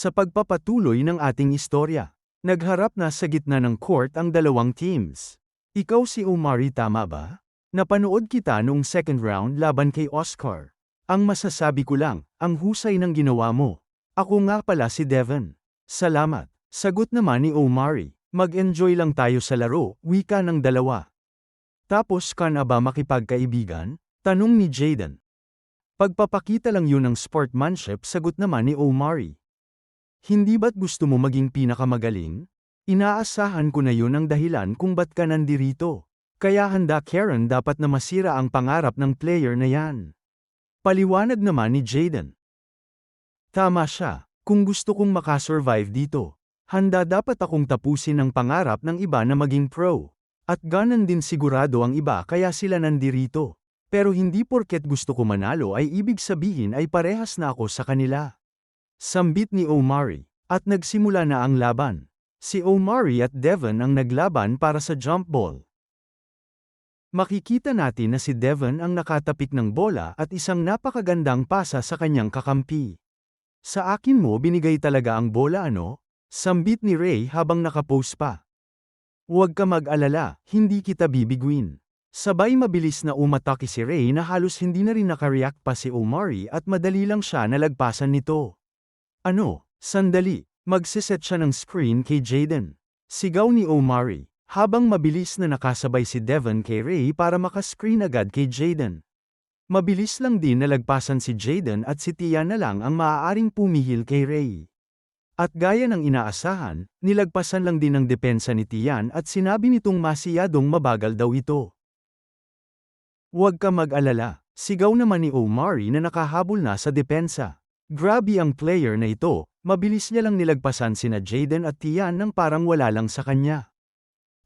Sa pagpapatuloy ng ating istorya, nagharap na sa gitna ng court ang dalawang teams. Ikaw si Omari, tama ba? Napanood kita noong second round laban kay Oscar. Ang masasabi ko lang, ang husay ng ginawa mo. Ako nga pala si Devon. Salamat. Sagot naman ni Omari. Mag-enjoy lang tayo sa laro, wika ng dalawa. Tapos ka na ba makipagkaibigan? Tanong ni Jaden. Pagpapakita lang yun ng sportsmanship, sagot naman ni Omari. Hindi ba't gusto mo maging pinakamagaling? Inaasahan ko na yun ang dahilan kung ba't ka nandirito. Kaya handa Karen dapat na masira ang pangarap ng player na yan. Paliwanag naman ni Jaden. Tama siya, kung gusto kong makasurvive dito, handa dapat akong tapusin ang pangarap ng iba na maging pro. At ganon din sigurado ang iba kaya sila nandirito. Pero hindi porket gusto ko manalo ay ibig sabihin ay parehas na ako sa kanila. Sambit ni Omari, at nagsimula na ang laban. Si Omari at Devon ang naglaban para sa jump ball. Makikita natin na si Devon ang nakatapik ng bola at isang napakagandang pasa sa kanyang kakampi. Sa akin mo binigay talaga ang bola, ano? Sambit ni Ray habang nakapose pa. Huwag ka mag-alala, hindi kita bibiguin. Sabay mabilis na umatake si Ray na halos hindi na rin nakareact pa si Omari at madali lang siya nalagpasan nito. Ano, sandali, magsiset siya ng screen kay Jaden. Sigaw ni Omari, habang mabilis na nakasabay si Devon kay Ray para makascreen agad kay Jaden. Mabilis lang din nalagpasan si Jaden at si Tian na lang ang maaaring pumihil kay Ray. At gaya ng inaasahan, nilagpasan lang din ng depensa ni Tian at sinabi nitong masiyadong mabagal daw ito. Huwag ka mag-alala, sigaw naman ni Omari na nakahabol na sa depensa. Grabe ang player na ito, mabilis niya lang nilagpasan sina Jaden at Tian nang parang wala lang sa kanya.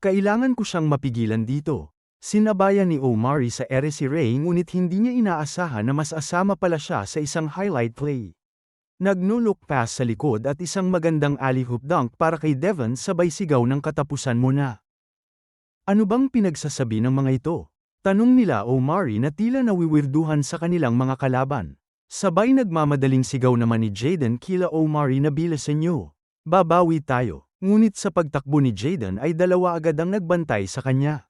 Kailangan ko siyang mapigilan dito. Sinabayan ni Omari sa ere si Ray ngunit hindi niya inaasahan na mas asama pala siya sa isang highlight play. Nagno-look pass sa likod at isang magandang alley-oop dunk para kay Devon sabay sigaw ng katapusan mo na. Ano bang pinagsasabi ng mga ito? Tanong nila Omari na tila nawiwirduhan sa kanilang mga kalaban. Sabay nagmamadaling sigaw naman ni Jaden kila Omari na bilisan niyo. Babawi tayo. Ngunit sa pagtakbo ni Jaden ay dalawa agad ang nagbantay sa kanya.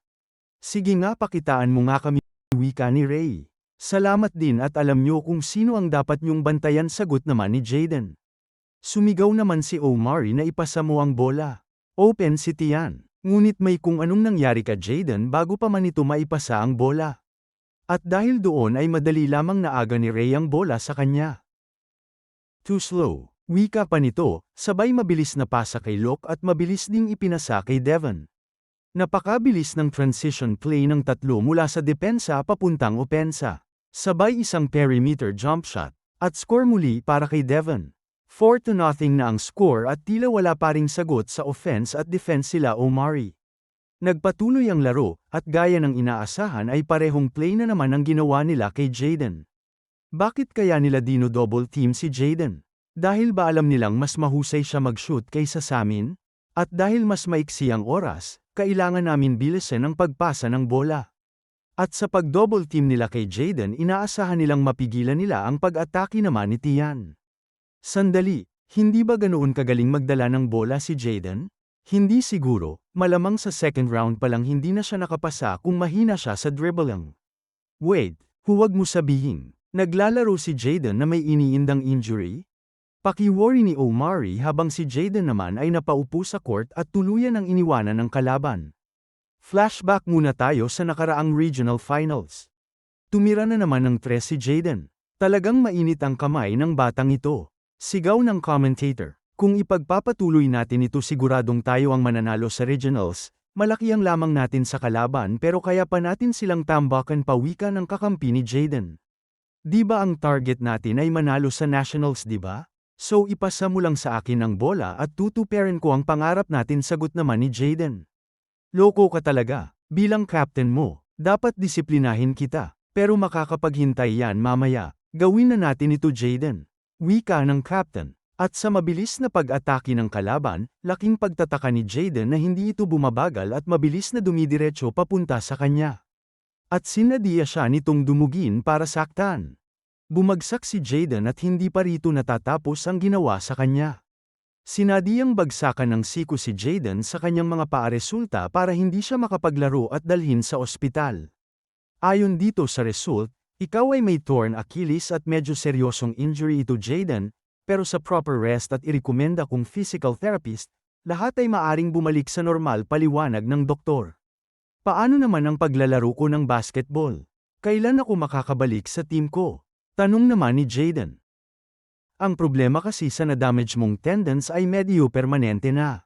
Sige nga, pakitaan mo nga kami, wika ni Ray. Salamat din at alam niyo kung sino ang dapat niyong bantayan, sagot naman ni Jaden. Sumigaw naman si Omari na ipasa mo ang bola. Open si Tian. Ngunit may kung anong nangyari ka Jaden bago pa man ito maipasa ang bola. At dahil doon ay madali lamang naaga ni Ray ang bola sa kanya. Too slow, wika pa nito, sabay mabilis na pasa kay Locke at mabilis ding ipinasa kay Devon. Napakabilis ng transition play ng tatlo mula sa depensa papuntang opensa. Sabay isang perimeter jump shot, at score muli para kay Devon. 4-0 na ang score at tila wala pa ring sagot sa offense at defense sila Omari. Nagpatuloy ang laro, at gaya ng inaasahan ay parehong play na naman ang ginawa nila kay Jaden. Bakit kaya nila dino-double team si Jaden? Dahil ba alam nilang mas mahusay siya mag-shoot kaysa sa amin? At dahil mas maiksi ang oras, kailangan namin bilisan ang pagpasa ng bola. At sa pag-double team nila kay Jaden inaasahan nilang mapigilan nila ang pag-atake naman ni Tian. Sandali, hindi ba ganoon kagaling magdala ng bola si Jaden? Hindi siguro, malamang sa second round pa lang hindi na siya nakapasa kung mahina siya sa dribbling. Wait, huwag mo sabihin, naglalaro si Jaden na may iniindang injury? Pakiworry ni Omari habang si Jaden naman ay napaupo sa court at tuluyan ang iniwanan ng kalaban. Flashback muna tayo sa nakaraang regional finals. Tumira na naman ng 3 si Jaden. Talagang mainit ang kamay ng batang ito. Sigaw ng commentator. Kung ipagpapatuloy natin ito siguradong tayo ang mananalo sa regionals, malaki ang lamang natin sa kalaban pero kaya pa natin silang tambakan pa, wika ng kakampi ni Jaden. Di ba ang target natin ay manalo sa nationals, di ba? So ipasa mo lang sa akin ang bola at tutuparin ko ang pangarap natin, sagot naman ni Jaden. Loko ka talaga, bilang captain mo, dapat disiplinahin kita, pero makakapaghintay yan mamaya, gawin na natin ito Jaden. Wika ng captain. At sa mabilis na pag-atake ng kalaban, laking pagtataka ni Jaden na hindi ito bumabagal at mabilis na dumidiretso papunta sa kanya. At sinadya siya nitong dumugin para saktan. Bumagsak si Jaden at hindi pa rito natatapos ang ginawa sa kanya. Sinadiyang bagsakan ng siko si Jaden sa kanyang mga paaresulta para hindi siya makapaglaro at dalhin sa ospital. Ayon dito sa result, ikaw ay may torn Achilles at medyo seryosong injury ito Jaden, pero sa proper rest at irekomenda kong physical therapist, lahat ay maaring bumalik sa normal paliwanag ng doktor. Paano naman ang paglalaro ko ng basketball? Kailan ako makakabalik sa team ko? Tanong naman ni Jaden. Ang problema kasi sa na-damage mong tendons ay medyo permanente na.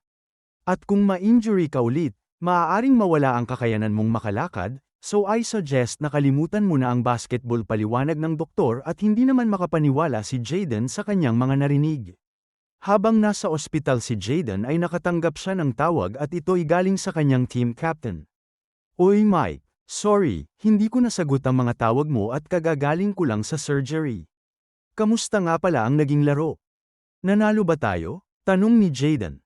At kung ma-injury ka ulit, maaaring mawala ang kakayanan mong makalakad, so I suggest na kalimutan mo na ang basketball paliwanag ng doktor at hindi naman makapaniwala si Jaden sa kanyang mga narinig. Habang nasa ospital si Jaden ay nakatanggap siya ng tawag at ito'y galing sa kanyang team captain. Oy Mike, sorry, hindi ko nasagot ang mga tawag mo at kagagaling ko lang sa surgery. Kamusta nga pala ang naging laro? Nanalo ba tayo? Tanong ni Jaden.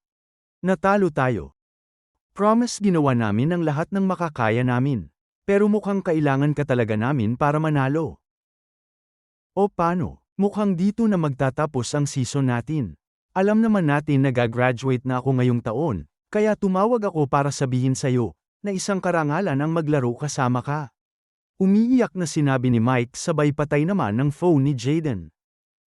Natalo tayo. Promise ginawa namin ang lahat ng makakaya namin. Pero mukhang kailangan ka talaga namin para manalo. O paano? Mukhang dito na magtatapos ang season natin. Alam naman natin na gagraduate na ako ngayong taon, kaya tumawag ako para sabihin sa'yo, na isang karangalan ang maglaro kasama ka. Umiiyak na sinabi ni Mike sabay patay naman ng phone ni Jaden.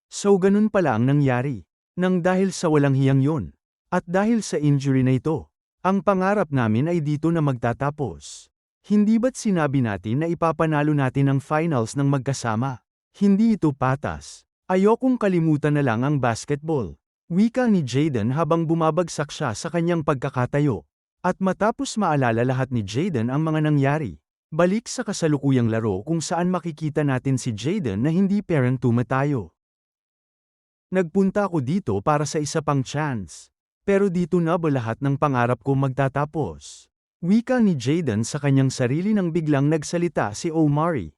So ganun pala ang nangyari. Nang dahil sa walang hiyang yon. At dahil sa injury na ito, ang pangarap namin ay dito na magtatapos. Hindi ba't sinabi natin na ipapanalo natin ang finals ng magkasama? Hindi ito patas. Ayokong kalimutan na lang ang basketball. Wika ni Jaden habang bumabagsak siya sa kanyang pagkakatayo. At matapos maalala lahat ni Jaden ang mga nangyari, balik sa kasalukuyang laro kung saan makikita natin si Jaden na hindi parent tumatayo. Nagpunta ako dito para sa isa pang chance. Pero dito na ba lahat ng pangarap ko magtatapos? Wika ni Jaden sa kanyang sarili nang biglang nagsalita si Omari.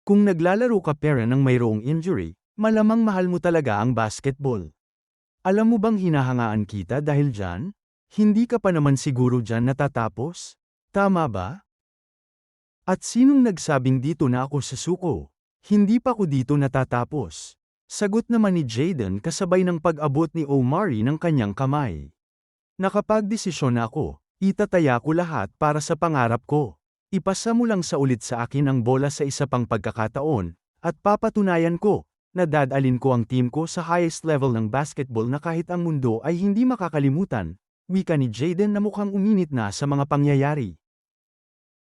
Kung naglalaro ka pera ng mayroong injury, malamang mahal mo talaga ang basketball. Alam mo bang hinahangaan kita dahil dyan? Hindi ka pa naman siguro dyan natatapos? Tama ba? At sinong nagsabing dito na ako susuko? Hindi pa ko dito natatapos. Sagot naman ni Jaden kasabay ng pag-abot ni Omari ng kanyang kamay. Nakapagdesisyon na ako, itataya ko lahat para sa pangarap ko. Ipasa mo lang sa ulit sa akin ang bola sa isa pang pagkakataon, at papatunayan ko, na dadalhin ko ang team ko sa highest level ng basketball na kahit ang mundo ay hindi makakalimutan, wika ni Jaden na mukhang uminit na sa mga pangyayari.